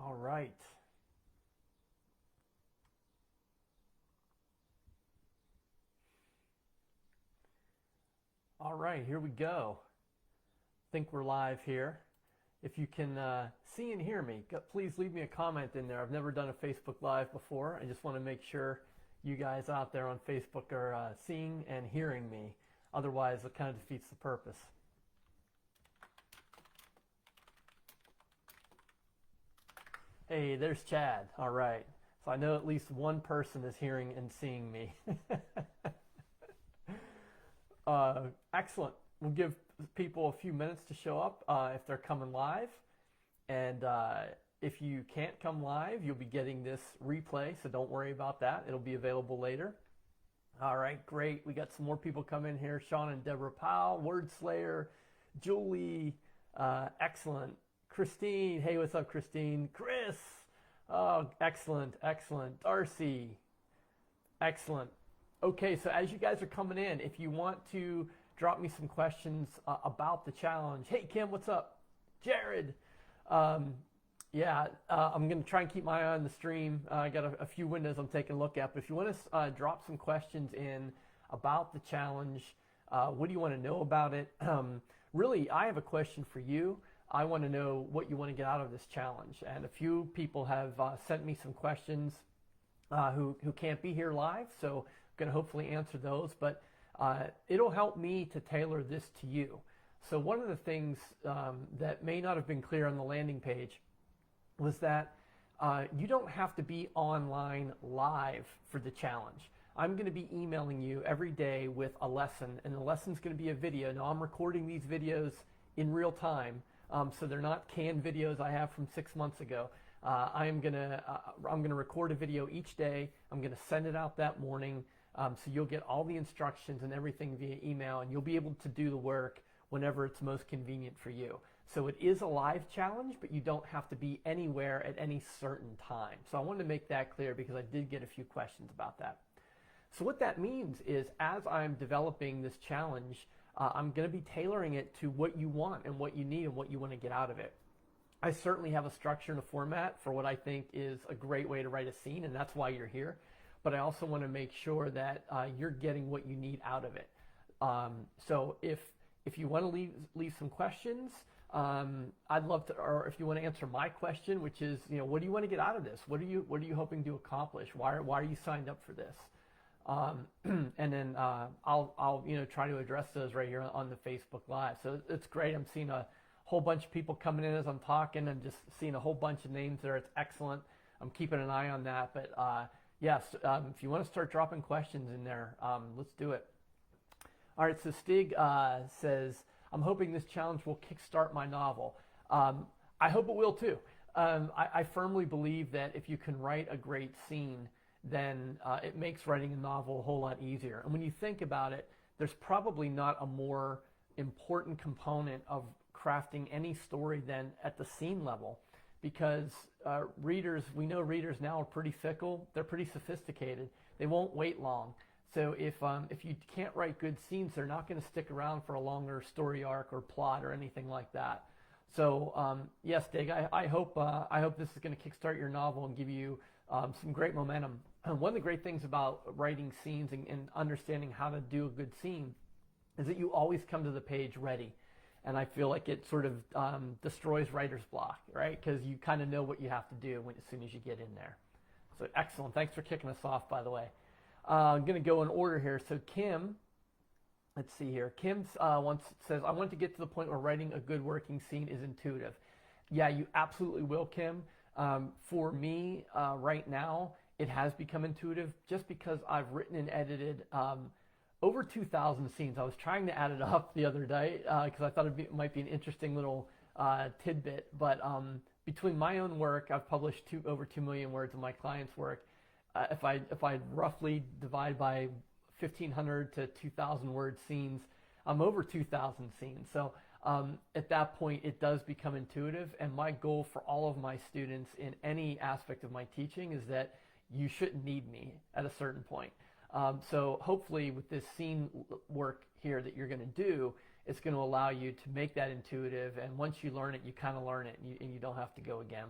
All right. All right, here we go. Think we're live here. If you can see and hear me, please leave me a comment in there. I've never done a Facebook Live before. I just want to make sure you guys out there on Facebook are seeing and hearing me. Otherwise, it kind of defeats the purpose. Hey, there's Chad. All right. So I know at least one person is hearing and seeing me. Excellent. We'll give people a few minutes to show up if they're coming live. And if you can't come live, you'll be getting this replay, so don't worry about that. It'll be available later. All right, great. We got some more people come in here. Sean and Deborah Powell, Word Slayer, Julie, excellent. Christine, hey, what's up, Christine? Chris, oh, excellent, excellent. Darcy, excellent. Okay, so as you guys are coming in, if you want to drop me some questions about the challenge. Hey, Kim, what's up? Jared, I'm going to try and keep my eye on the stream. I got a few windows I'm taking a look at, but if you want to drop some questions in about the challenge, what do you want to know about it? Really, I have a question for you. I want to know what you want to get out of this challenge. And a few people have sent me some questions who can't be here live, so I'm going to hopefully answer those. But it'll help me to tailor this to you. So one of the things that may not have been clear on the landing page was that you don't have to be online live for the challenge. I'm going to be emailing you every day with a lesson, and the lesson's going to be a video. Now, I'm recording these videos in real time. So they're not canned videos I have from 6 months ago. I'm gonna record a video each day. I'm gonna send it out that morning, so you'll get all the instructions and everything via email, and you'll be able to do the work whenever it's most convenient for you. So it is a live challenge, but you don't have to be anywhere at any certain time. So I wanted to make that clear because I did get a few questions about that. So what that means is, as I'm developing this challenge, I'm going to be tailoring it to what you want and what you need and what you want to get out of it. I certainly have a structure and a format for what I think is a great way to write a scene, and that's why you're here. But I also want to make sure that you're getting what you need out of it. So if you want to leave some questions, I'd love to, or if you want to answer my question, which is, what do you want to get out of this? What are you hoping to accomplish? Why are you signed up for this? And then I'll try to address those right here on the Facebook Live. So it's great. I'm seeing a whole bunch of people coming in as I'm talking, and just seeing a whole bunch of names there. It's excellent. I'm keeping an eye on that. But yes, if you want to start dropping questions in there, let's do it. All right. So Stig says, I'm hoping this challenge will kickstart my novel. I hope it will too. I firmly believe that if you can write a great scene, then it makes writing a novel a whole lot easier. And when you think about it, there's probably not a more important component of crafting any story than at the scene level, because we know readers now are pretty fickle. They're pretty sophisticated. They won't wait long. So if you can't write good scenes, they're not going to stick around for a longer story arc or plot or anything like that. So yes, Dig, I hope this is going to kickstart your novel and give you some great momentum. And one of the great things about writing scenes and understanding how to do a good scene is that you always come to the page ready. And I feel like it sort of destroys writer's block, right? Because you kind of know what you have to do as soon as you get in there. So excellent. Thanks for kicking us off, by the way. I'm going to go in order here. So Kim, let's see here. Kim says, I want to get to the point where writing a good working scene is intuitive. Yeah, you absolutely will, Kim. For me, right now, it has become intuitive just because I've written and edited over 2,000 scenes. I was trying to add it up the other day because I thought it might be an interesting little tidbit. But between my own work, I've published over 2 million words of my clients' work. If I roughly divide by 1,500 to 2,000 word scenes, I'm over 2,000 scenes. So at that point, it does become intuitive. And my goal for all of my students in any aspect of my teaching is that you shouldn't need me at a certain point. So hopefully with this scene work here that you're going to do, it's going to allow you to make that intuitive. And once you learn it, you kind of learn it, and you don't have to go again.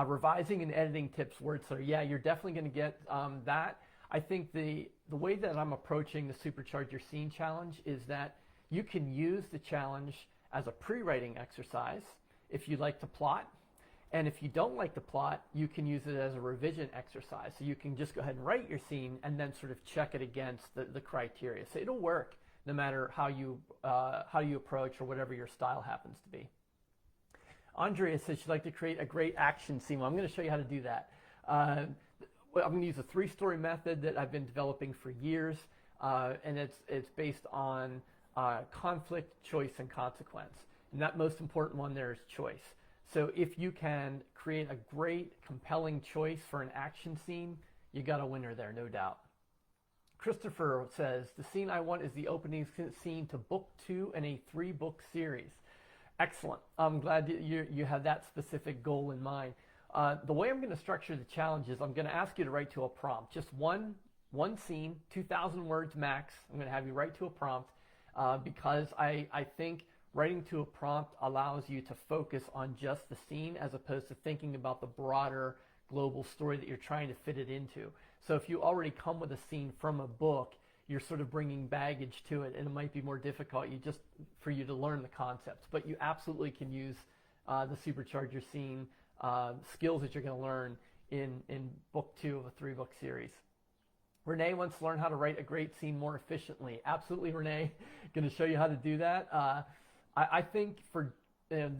Revising and editing tips, word search. Yeah, you're definitely going to get that. I think the way that I'm approaching the Supercharge Your Scene challenge is that you can use the challenge as a pre-writing exercise if you like to plot. And if you don't like to plot, you can use it as a revision exercise. So you can just go ahead and write your scene and then sort of check it against the criteria. So it'll work no matter how you approach or whatever your style happens to be. Andrea says she'd like to create a great action scene. Well, I'm going to show you how to do that. I'm going to use a 3-story method that I've been developing for years, and it's based on conflict, choice, and consequence. And that most important one there is choice. So if you can create a great, compelling choice for an action scene, you got a winner there, no doubt. Christopher says, the scene I want is the opening scene to book 2 in a 3-book series. Excellent. I'm glad you have that specific goal in mind. The way I'm going to structure the challenge is I'm going to ask you to write to a prompt. Just one scene, 2,000 words max. I'm going to have you write to a prompt because I think writing to a prompt allows you to focus on just the scene as opposed to thinking about the broader global story that you're trying to fit it into. So if you already come with a scene from a book, you're sort of bringing baggage to it, and it might be more difficult for you to learn the concepts. But you absolutely can use the Supercharge Your Scene skills that you're going to learn in book 2 of a 3-book series. Renee wants to learn how to write a great scene more efficiently. Absolutely, Renee. Going to show you how to do that. I think for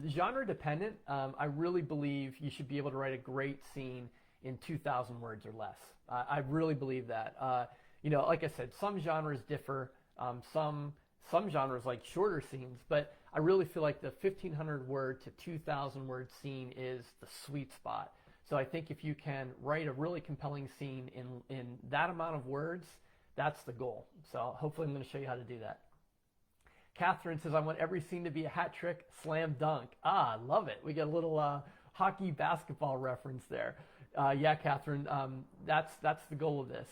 genre dependent, I really believe you should be able to write a great scene in 2,000 words or less. I really believe that. Like I said, some genres differ. Some genres like shorter scenes, but I really feel like the 1,500 word to 2,000 word scene is the sweet spot. So I think if you can write a really compelling scene in that amount of words, that's the goal. So hopefully I'm going to show you how to do that. Catherine says, I want every scene to be a hat trick, slam dunk. I love it. We get a little hockey basketball reference there. Yeah, Catherine, that's the goal of this.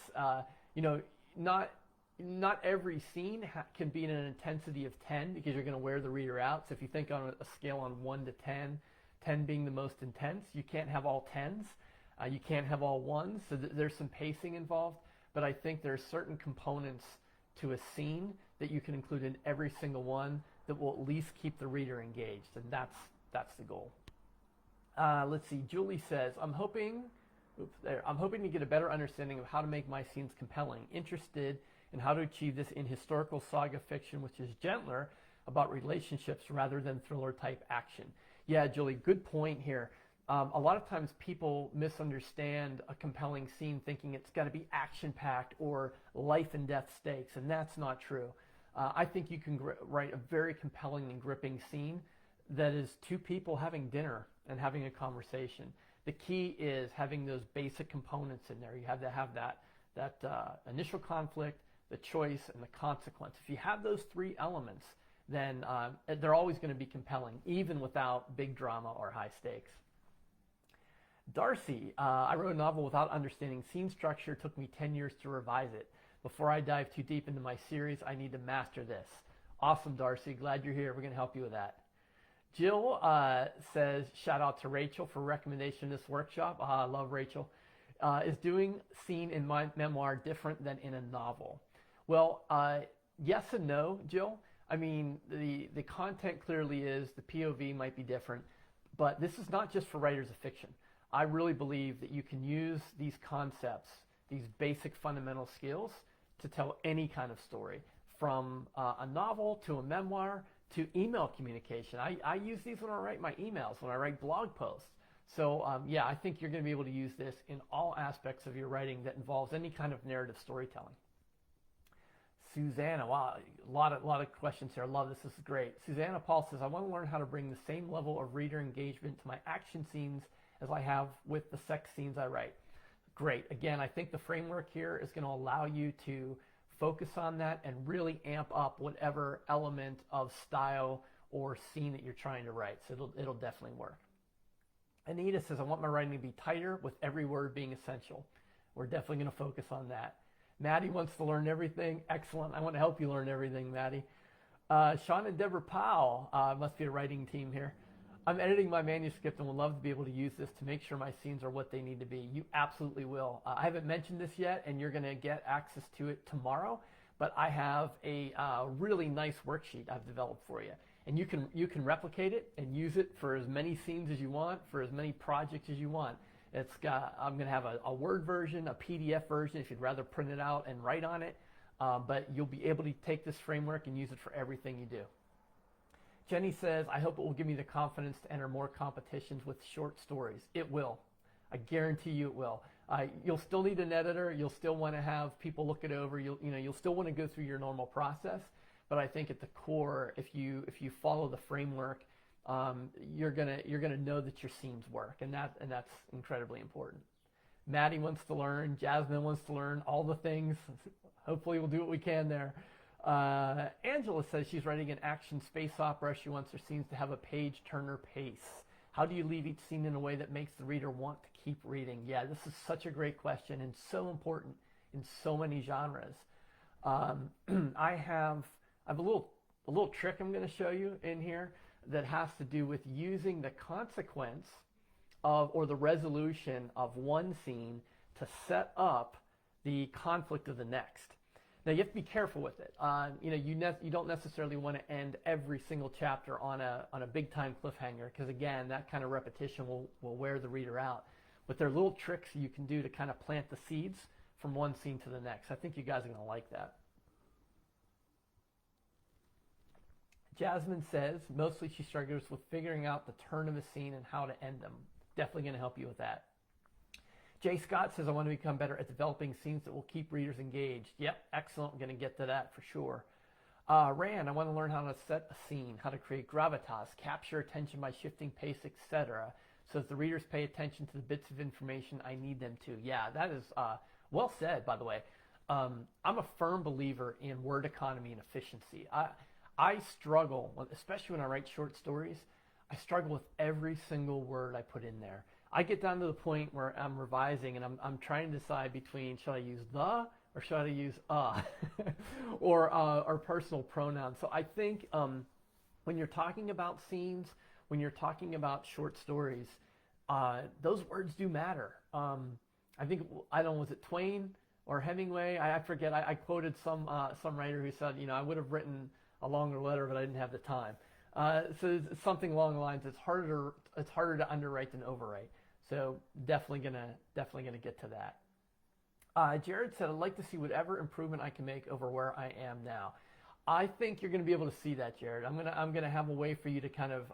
Not every scene can be in an intensity of 10 because you're going to wear the reader out. So if you think on a scale on 1 to 10, 10 being the most intense, you can't have all 10s. You can't have all 1s. So there's some pacing involved. But I think there's certain components to a scene that you can include in every single one that will at least keep the reader engaged. And that's the goal. Let's see. Julie says, I'm hoping to get a better understanding of how to make my scenes compelling. Interested in how to achieve this in historical saga fiction, which is gentler about relationships rather than thriller type action. Yeah, Julie, good point here. A lot of times people misunderstand a compelling scene thinking it's got to be action-packed or life and death stakes, and that's not true. I think you can write a very compelling and gripping scene that is 2 people having dinner and having a conversation. The key is having those basic components in there. You have to have that initial conflict, the choice, and the consequence. If you have those 3 elements, then they're always going to be compelling, even without big drama or high stakes. Darcy, I wrote a novel without understanding scene structure. It took me 10 years to revise it. Before I dive too deep into my series, I need to master this. Awesome, Darcy. Glad you're here. We're going to help you with that. Jill says, shout out to Rachel for recommendation of this workshop. I love Rachel. Is doing scene in my memoir different than in a novel? Well, yes and no, Jill. I mean, the content clearly is, the POV might be different, but this is not just for writers of fiction. I really believe that you can use these concepts, these basic fundamental skills, to tell any kind of story, from a novel to a memoir to email communication. I use these when I write my emails, when I write blog posts. So yeah, I think you're going to be able to use this in all aspects of your writing that involves any kind of narrative storytelling. Susanna, wow, a lot of questions here. I love this. This is great. Susanna Paul says, I want to learn how to bring the same level of reader engagement to my action scenes as I have with the sex scenes I write. Great. Again, I think the framework here is going to allow you to focus on that and really amp up whatever element of style or scene that you're trying to write. So it'll definitely work. Anita says, I want my writing to be tighter with every word being essential. We're definitely going to focus on that. Maddie wants to learn everything. Excellent. I want to help you learn everything, Maddie. Sean and Deborah Powell, must be a writing team here. I'm editing my manuscript and would love to be able to use this to make sure my scenes are what they need to be. You absolutely will. I haven't mentioned this yet, and you're going to get access to it tomorrow, but I have a really nice worksheet I've developed for you. And you can replicate it and use it for as many scenes as you want, for as many projects as you want. I'm going to have a Word version, a PDF version if you'd rather print it out and write on it, but you'll be able to take this framework and use it for everything you do. Jenny says, I hope it will give me the confidence to enter more competitions with short stories. It will. I guarantee you it will. You'll still need an editor. You'll still want to have people look it over. You'll still want to go through your normal process. But I think at the core, if you follow the framework, you're gonna know that your scenes work, and that's incredibly important. Maddie wants to learn. Jasmine wants to learn all the things. Hopefully, we'll do what we can there. Angela says she's writing an action space opera. She wants her scenes to have a page-turner pace. How do you leave each scene in a way that makes the reader want to keep reading? Yeah, this is such a great question and so important in so many genres. I have a little trick I'm going to show you in here that has to do with using the consequence of or the resolution of one scene to set up the conflict of the next. Now you have to be careful with it. You don't necessarily want to end every single chapter on a big time cliffhanger, because again, that kind of repetition will wear the reader out. But there are little tricks you can do to kind of plant the seeds from one scene to the next. I think you guys are going to like that. Jasmine says mostly she struggles with figuring out the turn of a scene and how to end them. Definitely going to help you with that. Jay Scott says, I want to become better at developing scenes that will keep readers engaged. Yep, excellent. I'm going to get to that for sure. Rand, I want to learn how to set a scene, how to create gravitas, capture attention by shifting pace, etc., so that the readers pay attention to the bits of information I need them to. Yeah, that is well said, by the way. I'm a firm believer in word economy and efficiency. I struggle, especially when I write short stories, I struggle with every single word I put in there. I get down to the point where I'm revising and I'm trying to decide between should I use the or should I use or personal pronouns. So I think when you're talking about scenes, when you're talking about short stories, those words do matter. I think, I don't know, was it Twain or Hemingway? I forget. I quoted some writer who said, I would have written a longer letter, but I didn't have the time. So something along the lines, it's harder to underwrite than overwrite. So definitely gonna get to that. Jared said, I'd like to see whatever improvement I can make over where I am now. I think you're gonna be able to see that, Jared. I'm gonna have a way for you to kind of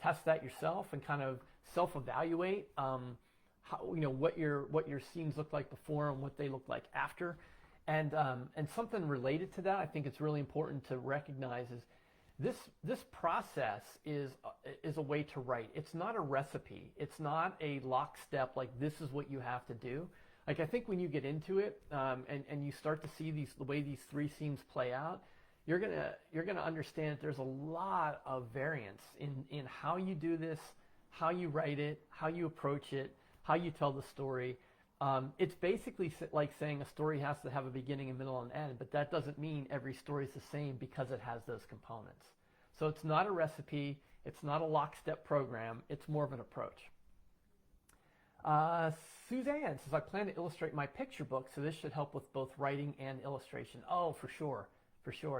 test that yourself and kind of self-evaluate what your scenes look like before and what they look like after. And something related to that, I think it's really important to recognize is this process is a way to write. It's not a recipe. It's not a lockstep like this is what you have to do. Like I think when you get into it and you start to see the way these three scenes play out, you're gonna understand that there's a lot of variance in how you do this, how you write it, how you approach it, how you tell the story. It's basically like saying a story has to have a beginning, a middle, and end, but that doesn't mean every story is the same because it has those components. So it's not a recipe, it's not a lockstep program, it's more of an approach. Suzanne says, I plan to illustrate my picture book, so this should help with both writing and illustration. Oh, for sure.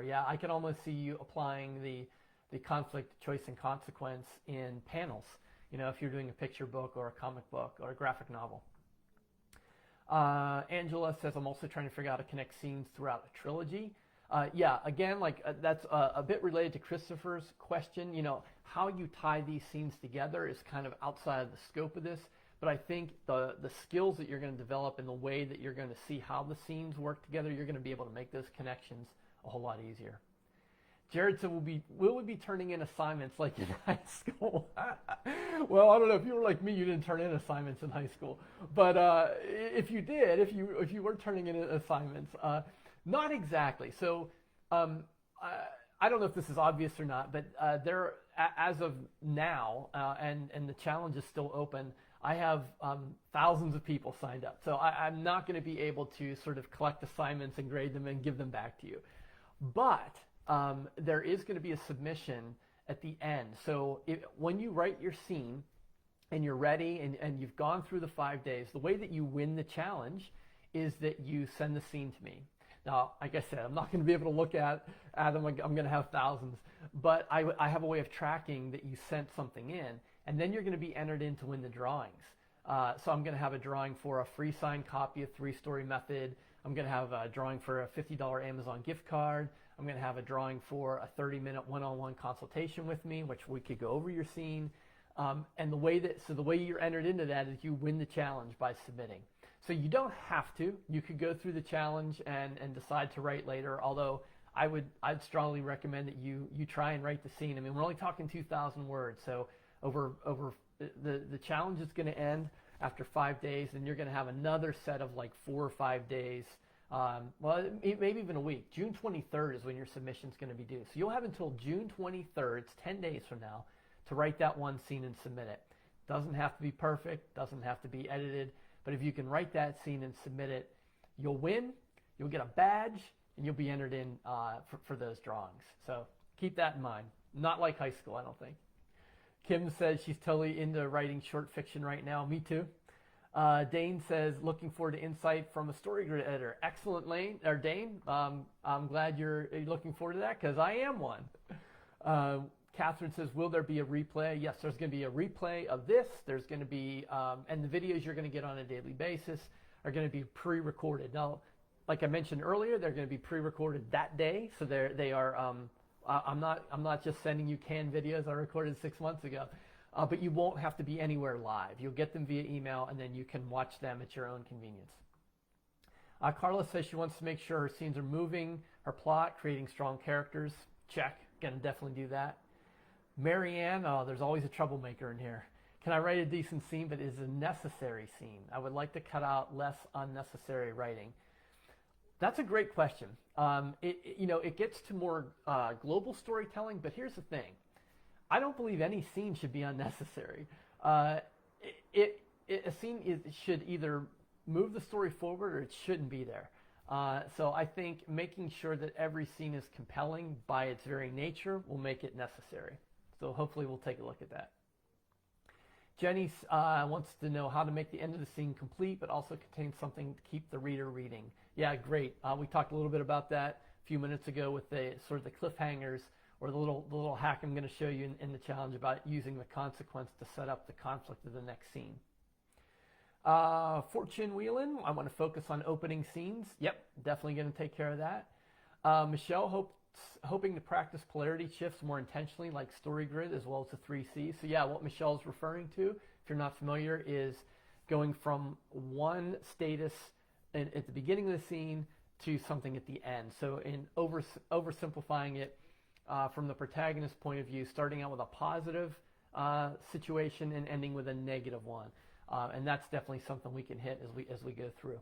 Yeah, I can almost see you applying the conflict, choice, and consequence in panels, if you're doing a picture book or a comic book or a graphic novel. Angela says, I'm also trying to figure out how to connect scenes throughout a trilogy. Yeah, again, that's a bit related to Christopher's question. How you tie these scenes together is kind of outside of the scope of this, but I think the skills that you're going to develop and the way that you're going to see how the scenes work together, you're going to be able to make those connections a whole lot easier. Jared said, will we be turning in assignments like in high school? Well, I don't know. If you were like me, you didn't turn in assignments in high school. But if you did, if you were turning in assignments, not exactly. So I don't know if this is obvious or not, but there, as of now, and the challenge is still open, I have thousands of people signed up. So I'm not going to be able to sort of collect assignments and grade them and give them back to you. But there is going to be a submission at the end. So when you write your scene and you're ready and you've gone through the 5 days, the way that you win the challenge is that you send the scene to me. Now, like I said, I'm not going to be able to look at them. I'm going to have thousands, but I have a way of tracking that you sent something in, and then you're going to be entered in to win the drawings. So I'm going to have a drawing for a free signed copy of 3-Story Method. I'm going to have a drawing for a $50 Amazon gift card. I'm going to have a drawing for a 30-minute one-on-one consultation with me, which we could go over your scene. And the way you're entered into that is you win the challenge by submitting. So you don't have to. You could go through the challenge and decide to write later, although I'd strongly recommend that you try and write the scene. I mean, we're only talking 2,000 words, so over the challenge is going to end after 5 days, and you're going to have another set of like 4 or 5 days, maybe even a week. June 23rd is when your submission's going to be due. So you'll have until June 23rd, it's 10 days from now, to write that one scene and submit it. Doesn't have to be perfect, doesn't have to be edited, but if you can write that scene and submit it, you'll win, you'll get a badge, and you'll be entered in for those drawings. So keep that in mind. Not like high school, I don't think. Kim says she's totally into writing short fiction right now. Me too. Dane says, looking forward to insight from a StoryGrid editor. Excellent, Dane. I'm glad you're looking forward to that, because I am one. Catherine says, will there be a replay? Yes, there's going to be a replay of this. There's going to be, and the videos you're going to get on a daily basis are going to be pre-recorded. Now, like I mentioned earlier, they're going to be pre-recorded that day. So they are, I'm not just sending you canned videos I recorded 6 months ago, but you won't have to be anywhere live. You'll get them via email, and then you can watch them at your own convenience. Carla says she wants to make sure her scenes are moving, her plot, creating strong characters. Check. Going to definitely do that. Marianne, there's always a troublemaker in here. Can I write a decent scene, but is a necessary scene? I would like to cut out less unnecessary writing. That's a great question. It gets to more global storytelling, but here's the thing. I don't believe any scene should be unnecessary. A scene should either move the story forward or it shouldn't be there. So I think making sure that every scene is compelling by its very nature will make it necessary. So hopefully we'll take a look at that. Jenny wants to know how to make the end of the scene complete, but also contain something to keep the reader reading. Yeah, great. We talked a little bit about that a few minutes ago with the sort of the cliffhangers, or the little hack I'm going to show you in the challenge about using the consequence to set up the conflict of the next scene. Fortune Whelan, I want to focus on opening scenes. Yep, definitely going to take care of that. Michelle hoping to practice polarity shifts more intentionally, like StoryGrid, as well as the 3Cs. So yeah, what Michelle's referring to, if you're not familiar, is going from one status at the beginning of the scene to something at the end. So in oversimplifying it from the protagonist's point of view, starting out with a positive situation and ending with a negative one. And that's definitely something we can hit as we go through.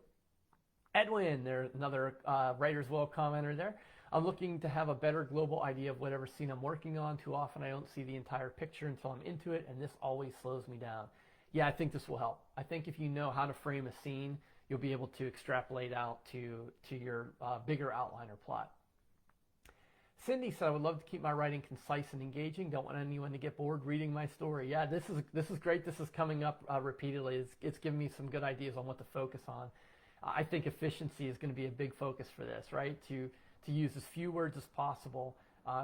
Edwin, there's another Writer's Well commenter there. I'm looking to have a better global idea of whatever scene I'm working on. Too often I don't see the entire picture until I'm into it, and this always slows me down. Yeah, I think this will help. I think if you know how to frame a scene, you'll be able to extrapolate out to your bigger outline or plot. Cindy said, I would love to keep my writing concise and engaging. Don't want anyone to get bored reading my story. Yeah, this is great. This is coming up repeatedly. It's giving me some good ideas on what to focus on. I think efficiency is going to be a big focus for this, right? To use as few words as possible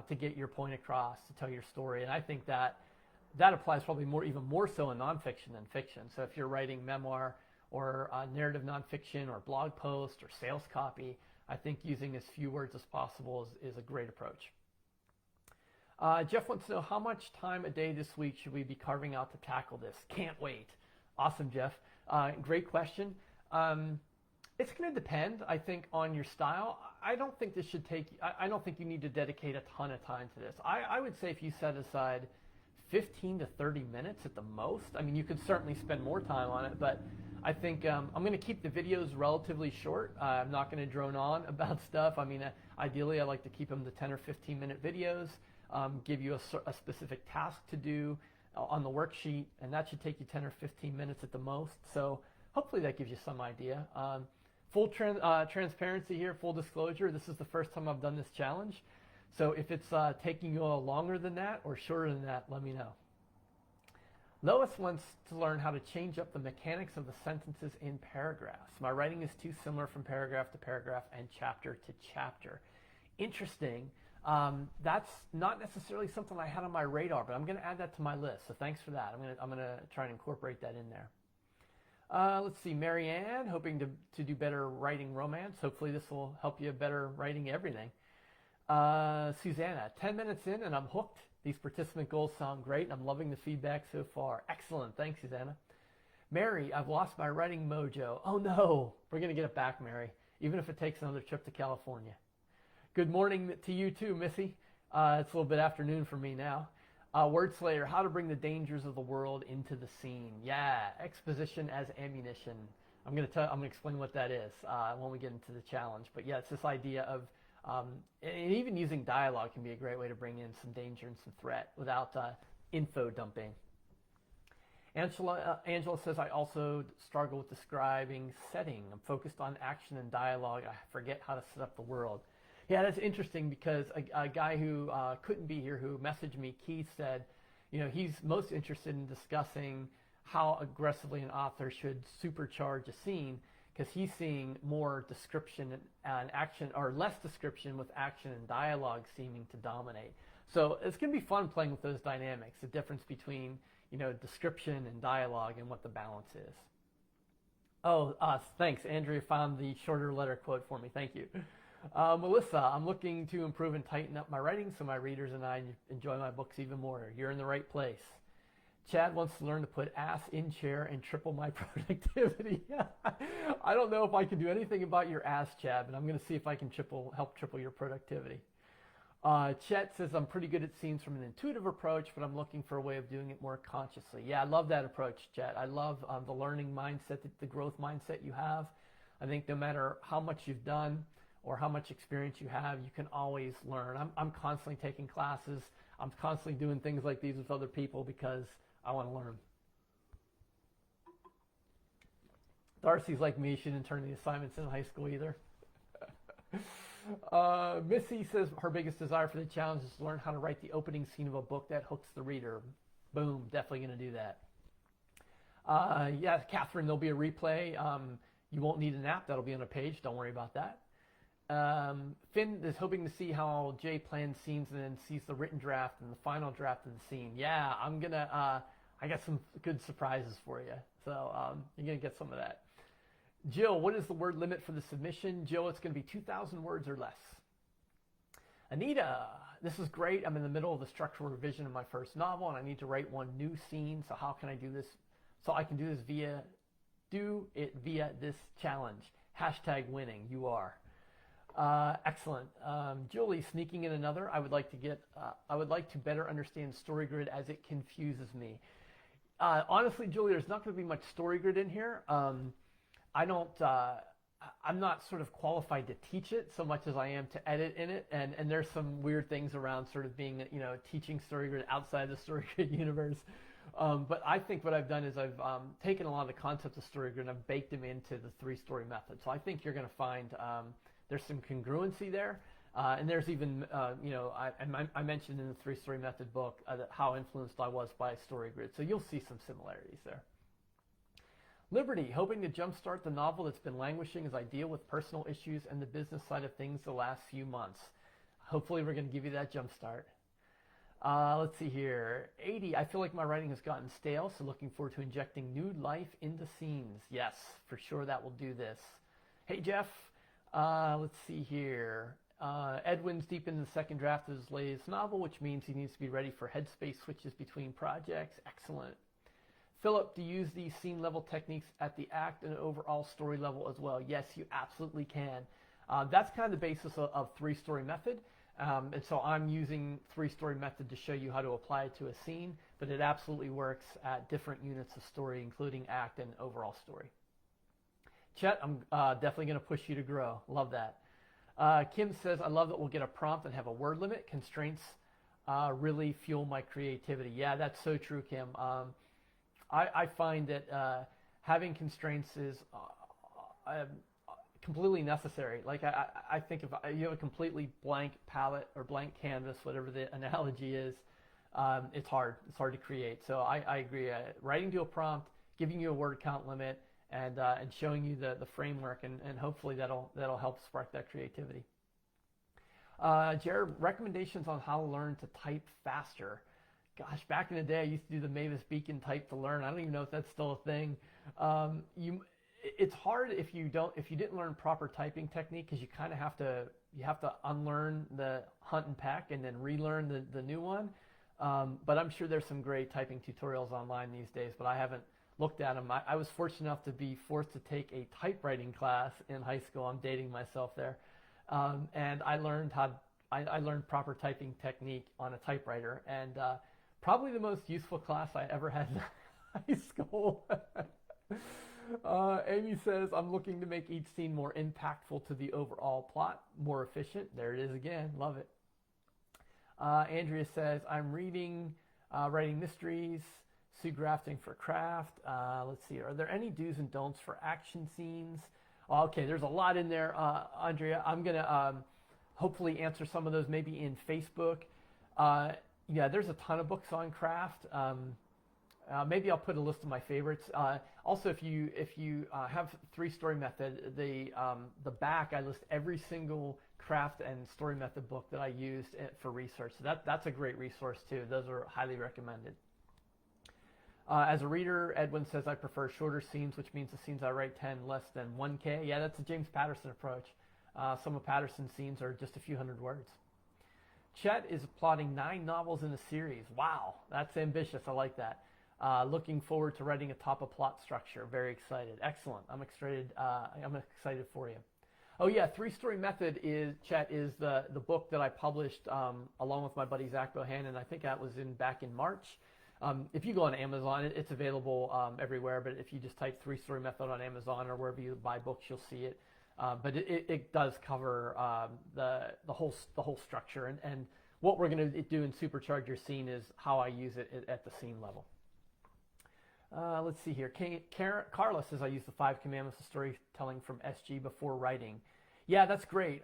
to get your point across, to tell your story. And I think that applies probably even more so in nonfiction than fiction. So if you're writing memoir or narrative nonfiction or blog post or sales copy, I think using as few words as possible is a great approach. Jeff wants to know, how much time a day this week should we be carving out to tackle this? Can't wait. Awesome, Jeff. Great question. It's going to depend, I think, on your style. I don't think this should take, I don't think you need to dedicate a ton of time to this. I would say if you set aside 15 to 30 minutes at the most. I mean, you could certainly spend more time on it, but I think I'm going to keep the videos relatively short. I'm not going to drone on about stuff. I mean, ideally, I like to keep them to 10 or 15 minute videos, give you a specific task to do on the worksheet, and that should take you 10 or 15 minutes at the most. So hopefully that gives you some idea. Full transparency here, full disclosure, this is the first time I've done this challenge. So if it's taking you longer than that or shorter than that, let me know. Lois wants to learn how to change up the mechanics of the sentences in paragraphs. My writing is too similar from paragraph to paragraph and chapter to chapter. Interesting. That's not necessarily something I had on my radar, but I'm going to add that to my list. So thanks for that. I'm going to try and incorporate that in there. Let's see, Marianne, hoping to do better writing romance. Hopefully this will help you better writing everything. Susanna, 10 minutes in and I'm hooked. These participant goals sound great and I'm loving the feedback so far. Excellent. Thanks, Susanna. Mary, I've lost my writing mojo. Oh no, we're going to get it back, Mary, even if it takes another trip to California. Good morning to you too, Missy. It's a little bit afternoon for me now. Wordslayer, how to bring the dangers of the world into the scene. Yeah, exposition as ammunition. I'm going to explain what that is when we get into the challenge. But yeah, it's this idea of, and even using dialogue can be a great way to bring in some danger and some threat without info dumping. Angela says, I also struggle with describing setting. I'm focused on action and dialogue. I forget how to set up the world. Yeah, that's interesting because a guy who couldn't be here who messaged me, Keith, said, he's most interested in discussing how aggressively an author should supercharge a scene because he's seeing more description and action, or less description with action and dialogue seeming to dominate. So it's going to be fun playing with those dynamics, the difference between description and dialogue and what the balance is. Oh, thanks. Andrea found the shorter letter quote for me. Thank you. Melissa, I'm looking to improve and tighten up my writing so my readers and I enjoy my books even more. You're in the right place. Chad wants to learn to put ass in chair and triple my productivity. I don't know if I can do anything about your ass, Chad, but I'm going to see if I can help triple your productivity. Chet says, I'm pretty good at scenes from an intuitive approach, but I'm looking for a way of doing it more consciously. Yeah, I love that approach, Chet. I love the learning mindset, the growth mindset you have. I think no matter how much you've done or how much experience you have, you can always learn. I'm constantly taking classes. I'm constantly doing things like these with other people because I want to learn. Darcy's like me. She didn't turn the assignments in high school either. Missy says her biggest desire for the challenge is to learn how to write the opening scene of a book that hooks the reader. Boom, definitely going to do that. Yeah, Catherine, there'll be a replay. You won't need an app. That'll be on a page. Don't worry about that. Finn is hoping to see how Jay plans scenes and then sees the written draft and the final draft of the scene. Yeah, I got some good surprises for you. So you're going to get some of that. Jill, what is the word limit for the submission? Jill, it's going to be 2,000 words or less. Anita, this is great. I'm in the middle of the structural revision of my first novel, and I need to write one new scene. So how can I do this? So I can do it via this challenge. # winning. You are. Excellent. Julie, sneaking in another. I would like to better understand StoryGrid as it confuses me. Honestly, Julie, there's not going to be much StoryGrid in here. I'm not sort of qualified to teach it so much as I am to edit in it, and there's some weird things around sort of being, teaching StoryGrid outside the StoryGrid universe. But I think what I've done is I've taken a lot of the concepts of StoryGrid and I've baked them into the 3-story method. So I think you're going to find there's some congruency there, and there's even, I mentioned in the 3-story method book how influenced I was by StoryGrid. So you'll see some similarities there. Liberty, hoping to jumpstart the novel that's been languishing as I deal with personal issues and the business side of things the last few months. Hopefully we're going to give you that jumpstart. Let's see here. 80, I feel like my writing has gotten stale, so looking forward to injecting new life into scenes. Yes, for sure that will do this. Hey, Jeff. Let's see here. Edwin's deep in the second draft of his latest novel, which means he needs to be ready for headspace switches between projects. Excellent. Philip, do you use these scene level techniques at the act and overall story level as well? Yes, you absolutely can. That's kind of the basis of 3-story method. And so I'm using 3-story method to show you how to apply it to a scene, but it absolutely works at different units of story, including act and overall story. Chet, I'm definitely going to push you to grow. Love that. Kim says, I love that we'll get a prompt and have a word limit. Constraints really fuel my creativity. Yeah, that's so true, Kim. I find that having constraints is completely necessary. Like I think if you have a completely blank palette or blank canvas, whatever the analogy is, it's hard. It's hard to create. So I agree. Writing to a prompt, giving you a word count limit, and showing you the framework, and hopefully that'll help spark that creativity. Jared, recommendations on how to learn to type faster. Gosh, back in the day, I used to do the Mavis Beacon Type to Learn. I don't even know if that's still a thing. It's hard if you didn't learn proper typing technique, because you kind of have to unlearn the hunt and peck and then relearn the new one. But I'm sure there's some great typing tutorials online these days, but I haven't looked at them. I was fortunate enough to be forced to take a typewriting class in high school. I'm dating myself there. And I learned I learned proper typing technique on a typewriter, and probably the most useful class I ever had in high school. Amy says, I'm looking to make each scene more impactful to the overall plot, more efficient. There it is again. Love it. Andrea says, I'm writing mysteries, Sue grafting for craft. Let's see, are there any do's and don'ts for action scenes? Okay, there's a lot in there, Andrea. I'm going to hopefully answer some of those maybe in Facebook. Yeah, there's a ton of books on craft. Maybe I'll put a list of my favorites. Also, if you have 3-Story Method, the back, I list every single craft and story method book that I used for research. So that's a great resource too. Those are highly recommended. As a reader, Edwin says, I prefer shorter scenes, which means the scenes I write 10 less than 1K. Yeah, that's a James Patterson approach. Some of Patterson's scenes are just a few hundred words. Chet is plotting 9 novels in a series. Wow, that's ambitious. I like that. Looking forward to writing atop a plot structure. Very excited. Excellent. I'm excited. I'm excited for you. Oh yeah, 3-Story Method is the book that I published along with my buddy Zach Bohannon. I think that was back in March. If you go on Amazon, it's available everywhere. But if you just type 3-Story Method on Amazon or wherever you buy books, you'll see it. But it does cover the whole structure, and what we're going to do in Supercharge Your Scene is how I use it at the scene level. Let's see here. Carla says, I use the 5 commandments of storytelling from SG before writing. Yeah, that's great.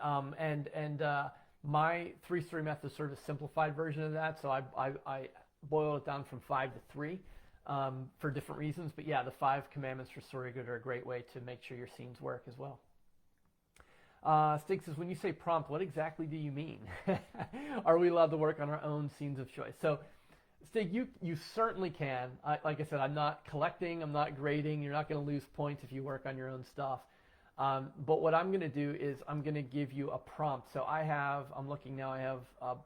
My 3-Story Method is sort of a simplified version of that, so I boiled it down from 5 to 3 for different reasons. But yeah, the 5 commandments for story good are a great way to make sure your scenes work as well. Stig says, when you say prompt, what exactly do you mean? Are we allowed to work on our own scenes of choice? So, Stig, you certainly can. Like I said, I'm not collecting, I'm not grading. You're not going to lose points if you work on your own stuff. But what I'm going to do is I'm going to give you a prompt. So I'm looking now, I have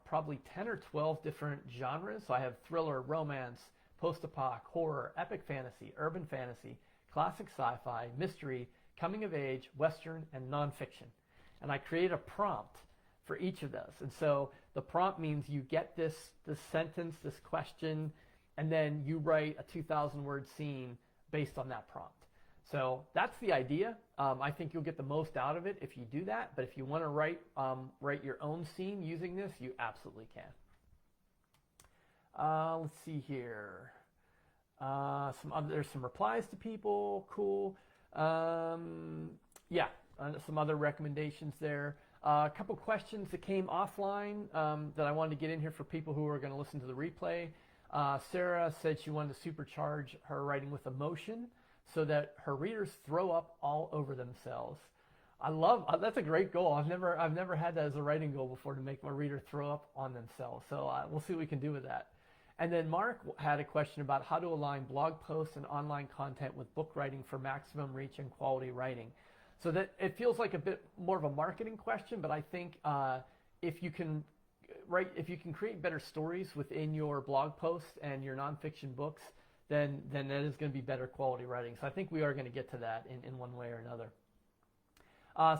probably 10 or 12 different genres. So I have thriller, romance, post-apoc, horror, epic fantasy, urban fantasy, classic sci-fi, mystery, coming of age, western, and nonfiction. And I create a prompt for each of those. And so the prompt means you get this sentence, this question, and then you write a 2,000-word scene based on that prompt. So that's the idea. I think you'll get the most out of it if you do that. But if you want to write your own scene using this, you absolutely can. Let's see here. There's some replies to people. Cool. Yeah, some other recommendations there. A couple questions that came offline that I wanted to get in here for people who are going to listen to the replay. Sarah said she wanted to supercharge her writing with emotion so that her readers throw up all over themselves. That's a great goal. I've never had that as a writing goal before, to make my reader throw up on themselves. So we'll see what we can do with that. And then Mark had a question about how to align blog posts and online content with book writing for maximum reach and quality writing. So that it feels like a bit more of a marketing question, but I think if you can create better stories within your blog posts and your nonfiction books, then that is going to be better quality writing. So I think we are going to get to that in one way or another.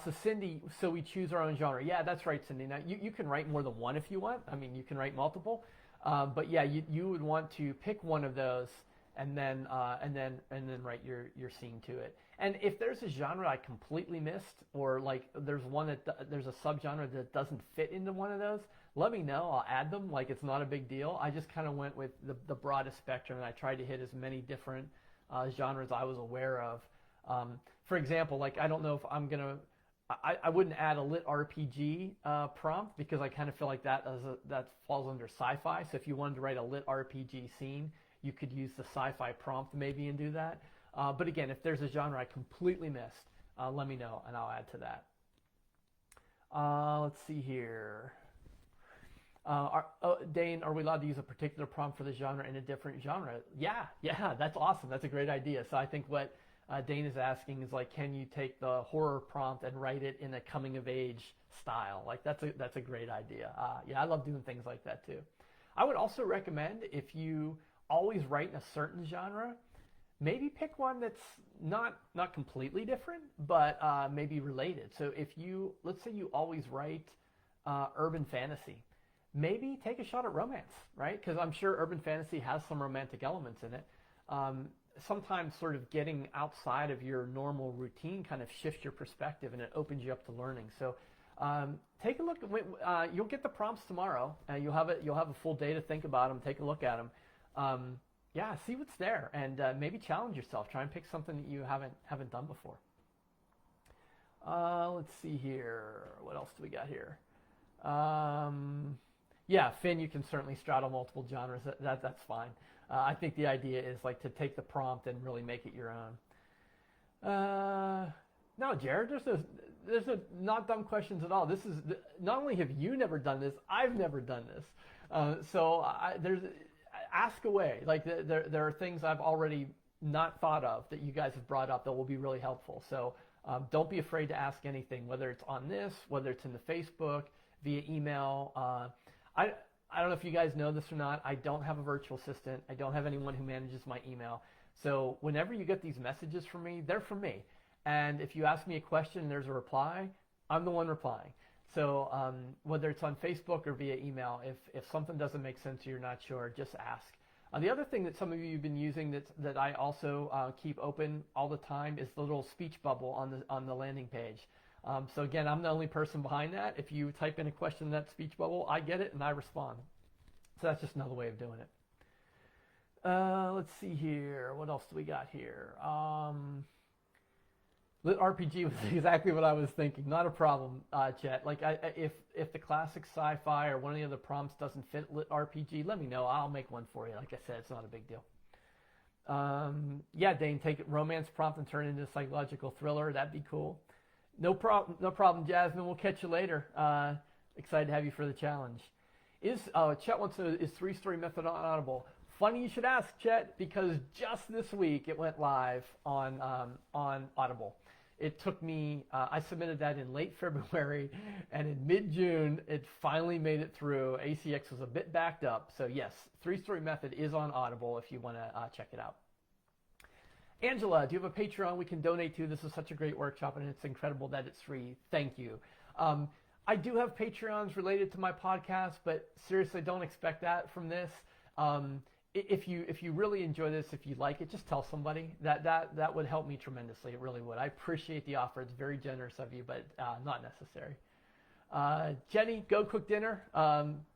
So Cindy, so we choose our own genre. Yeah, that's right, Cindy. Now you can write more than one if you want. I mean, you can write multiple, but yeah, you would want to pick one of those and then write your scene to it. And if there's a genre I completely missed, or like there's a subgenre that doesn't fit into one of those, let me know. I'll add them. Like, it's not a big deal. I just kind of went with the broadest spectrum, and I tried to hit as many different genres I was aware of. For example, like, I don't know if I'm gonna I wouldn't add a lit RPG prompt because I kind of feel like that falls under sci-fi. So if you wanted to write a lit RPG scene, you could use the sci-fi prompt maybe and do that. But again, if there's a genre I completely missed, let me know and I'll add to that. Let's see here. Dane, are we allowed to use a particular prompt for the genre in a different genre? Yeah, that's awesome. That's a great idea. So I think what Dane is asking is like, can you take the horror prompt and write it in a coming of age style? Like that's a great idea. Yeah, I love doing things like that too. I would also recommend if you always write in a certain genre, maybe pick one that's not completely different, but maybe related. So if let's say you always write urban fantasy, maybe take a shot at romance, right? Because I'm sure urban fantasy has some romantic elements in it. Sometimes sort of getting outside of your normal routine kind of shifts your perspective and it opens you up to learning. So take a look. You'll get the prompts tomorrow. You'll have a full day to think about them. Take a look at them. Yeah, see what's there, and maybe challenge yourself. Try and pick something that you haven't done before. Let's see here. What else do we got here? Yeah, Finn, you can certainly straddle multiple genres. That's fine. I think the idea is like to take the prompt and really make it your own. No, Jared, there's no not dumb questions at all. This is not only have you never done this, I've never done this. So ask away. Like there are things I've already not thought of that you guys have brought up that will be really helpful. So don't be afraid to ask anything, whether it's on this, whether it's in the Facebook, via email. I don't know if you guys know this or not. I don't have a virtual assistant. I don't have anyone who manages my email. So whenever you get these messages from me, they're from me. And if you ask me a question and there's a reply, I'm the one replying. So whether it's on Facebook or via email, if something doesn't make sense or you're not sure, just ask. The other thing that some of you have been using that I also keep open all the time is the little speech bubble on the landing page. So again, I'm the only person behind that. If you type in a question in that speech bubble, I get it and I respond. So that's just another way of doing it. Let's see here. What else do we got here? Lit RPG was exactly what I was thinking. Not a problem, Chet. Like if the classic sci-fi or one of the other prompts doesn't fit lit RPG, let me know. I'll make one for you. Like I said, it's not a big deal. Yeah, Dane, take it romance prompt and turn it into a psychological thriller. That'd be cool. No problem, Jasmine. We'll catch you later. Excited to have you for the challenge. Chet wants to know, is 3-Story Method on Audible? Funny you should ask, Chet, because just this week it went live on Audible. It took me, I submitted that in late February, and in mid-June it finally made it through. ACX was a bit backed up. So yes, 3-Story Method is on Audible if you want to check it out. Angela, do you have a Patreon we can donate to? This is such a great workshop, and it's incredible that it's free. Thank you. I do have Patreons related to my podcast, but seriously, don't expect that from this. If you really enjoy this, if you like it, just tell somebody. That would help me tremendously. It really would. I appreciate the offer. It's very generous of you, but not necessary. Jenny, go cook dinner.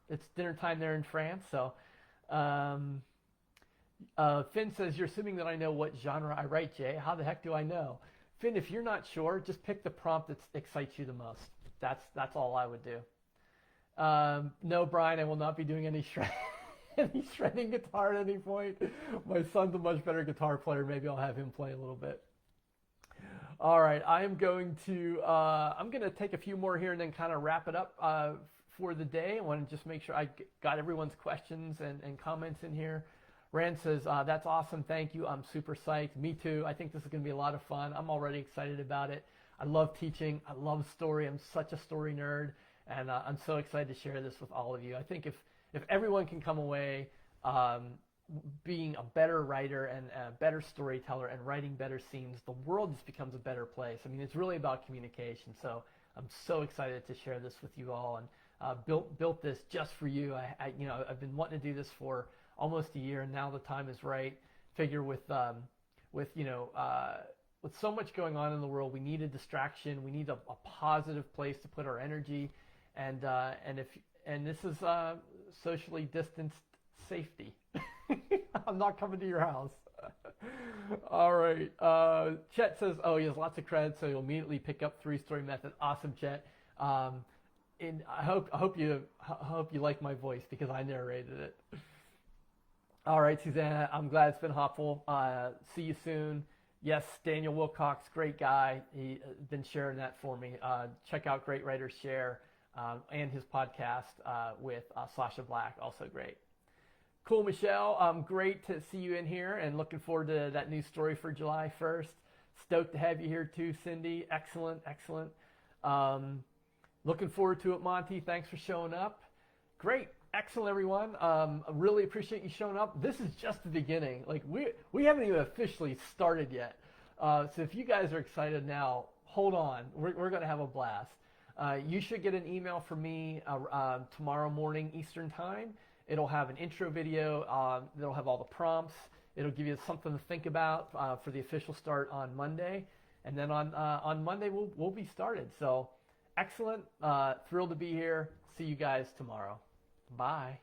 It's dinner time there in France, so... Finn says, you're assuming that I know what genre I write, Jay. How the heck do I know? Finn, if you're not sure, just pick the prompt that excites you the most. That's all I would do. No, Brian, I will not be doing any shredding guitar at any point. My son's a much better guitar player. Maybe I'll have him play a little bit. All right, I'm going to take a few more here and then kind of wrap it up for the day. I want to just make sure I got everyone's questions and comments in here. Rand says, that's awesome. Thank you. I'm super psyched. Me too. I think this is going to be a lot of fun. I'm already excited about it. I love teaching. I love story. I'm such a story nerd. And I'm so excited to share this with all of you. I think if everyone can come away being a better writer and a better storyteller and writing better scenes, the world just becomes a better place. I mean, it's really about communication. So I'm so excited to share this with you all and built this just for you. I've been wanting to do this for almost a year, and now the time is right. Figure with so much going on in the world, we need a distraction. We need a positive place to put our energy, and this is socially distanced safety. I'm not coming to your house. All right. Chet says, oh, he has lots of credits, so he'll immediately pick up three-story method. Awesome, Chet. And I hope you like my voice because I narrated it. All right, Susanna. I'm glad it's been helpful. See you soon. Yes, Daniel Wilcox, great guy. He's been sharing that for me. Check out Great Writers Share and his podcast with Sasha Black, also great. Cool, Michelle. Great to see you in here and looking forward to that new story for July 1st. Stoked to have you here too, Cindy. Excellent, excellent. Looking forward to it, Monty. Thanks for showing up. Great. Excellent, everyone. I really appreciate you showing up. This is just the beginning. Like we haven't even officially started yet. So if you guys are excited now, hold on. We're going to have a blast. You should get an email from me tomorrow morning Eastern Time. It'll have an intro video. It'll have all the prompts. It'll give you something to think about for the official start on Monday. And then on Monday, we'll be started. So excellent. Thrilled to be here. See you guys tomorrow. Bye.